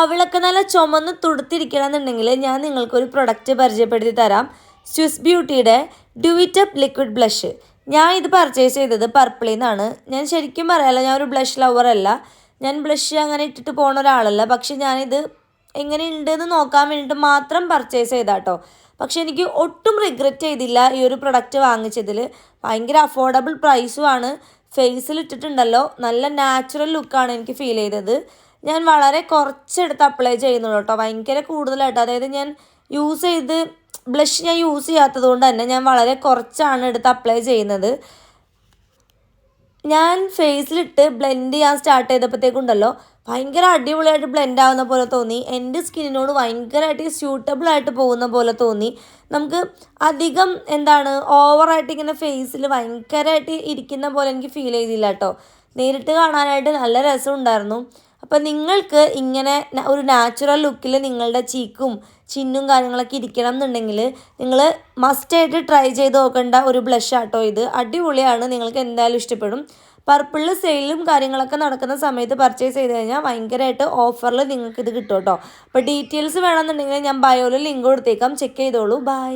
കവിളൊക്കെ നല്ല ചുമന്ന് തുടുത്തിരിക്കണമെന്നുണ്ടെങ്കിൽ ഞാൻ നിങ്ങൾക്കൊരു പ്രൊഡക്റ്റ് പരിചയപ്പെടുത്തി തരാം. സ്വിസ് ബ്യൂട്ടിയുടെ do it up liquid blush. ഞാൻ ഇത് പർച്ചേസ് ചെയ്തത് പർപ്പിളിൽ നിന്നാണ്. ഞാൻ ശരിക്കും പറയാമല്ലോ, ഞാൻ ഒരു ബ്ലഷ് ലവർ അല്ല. ഞാൻ ബ്ലഷ് അങ്ങനെ ഇട്ടിട്ട് പോകുന്ന ഒരാളല്ല. പക്ഷെ ഞാനിത് എങ്ങനെയുണ്ടെന്ന് നോക്കാൻ വേണ്ടിയിട്ട് മാത്രം പർച്ചേസ് ചെയ്താട്ടോ. പക്ഷെ എനിക്ക് ഒട്ടും റിഗ്രറ്റ് ചെയ്തില്ല ഈ ഒരു പ്രൊഡക്റ്റ് വാങ്ങിച്ചതിൽ. ഭയങ്കര അഫോർഡബിൾ പ്രൈസുമാണ്. ഫേസിൽ ഇട്ടിട്ടുണ്ടല്ലോ നല്ല നാച്ചുറൽ ലുക്കാണ് എനിക്ക് ഫീൽ ചെയ്തത്. ഞാൻ വളരെ കുറച്ചെടുത്ത് അപ്ലൈ ചെയ്യുന്നുള്ളൂ കേട്ടോ, ഭയങ്കര കൂടുതലായിട്ട്. അതായത് ഞാൻ ബ്ലഷ് യൂസ് ചെയ്യാത്തത് കൊണ്ട് തന്നെ ഞാൻ വളരെ കുറച്ചാണ് എടുത്ത് അപ്ലൈ ചെയ്യുന്നത്. ഞാൻ ഫേസിലിട്ട് ബ്ലെൻഡ് ചെയ്യാൻ സ്റ്റാർട്ട് ചെയ്തപ്പോഴത്തേക്കുണ്ടല്ലോ ഭയങ്കര അടിപൊളിയായിട്ട് ബ്ലെൻഡ് ആവുന്ന പോലെ തോന്നി. എൻ്റെ സ്കിന്നിനോട് ഭയങ്കരമായിട്ട് സ്യൂട്ടബിളായിട്ട് പോകുന്ന പോലെ തോന്നി. നമുക്ക് അധികം ഓവറായിട്ട് ഇങ്ങനെ ഫേസിൽ ഭയങ്കരമായിട്ട് ഇരിക്കുന്ന പോലെ എനിക്ക് ഫീൽ ചെയ്തില്ല കേട്ടോ. നേരിട്ട് കാണാനായിട്ട് നല്ല രസമുണ്ടായിരുന്നു. അപ്പോൾ നിങ്ങൾക്ക് ഇങ്ങനെ ഒരു നാച്ചുറൽ ലുക്കിൽ നിങ്ങളുടെ ചീക്കും ചിന്നും കാര്യങ്ങളൊക്കെ ഇരിക്കണം എന്നുണ്ടെങ്കിൽ നിങ്ങൾ മസ്റ്റായിട്ട് ട്രൈ ചെയ്ത് നോക്കേണ്ട ഒരു ബ്ലഷ് ആട്ടോ ഇത്. അടിപൊളിയാണ്, നിങ്ങൾക്ക് എന്തായാലും ഇഷ്ടപ്പെടും. പർപ്പിളിൽ സെയിലും കാര്യങ്ങളൊക്കെ നടക്കുന്ന സമയത്ത് പർച്ചേസ് ചെയ്ത് കഴിഞ്ഞാൽ ഭയങ്കരമായിട്ട് ഓഫറിൽ നിങ്ങൾക്ക് ഇത് കിട്ടും കേട്ടോ. അപ്പോൾ ഡീറ്റെയിൽസ് വേണമെന്നുണ്ടെങ്കിൽ ഞാൻ ബയോയിൽ ലിങ്ക് കൊടുത്തേക്കാം, ചെക്ക് ചെയ്തോളൂ. ബൈ.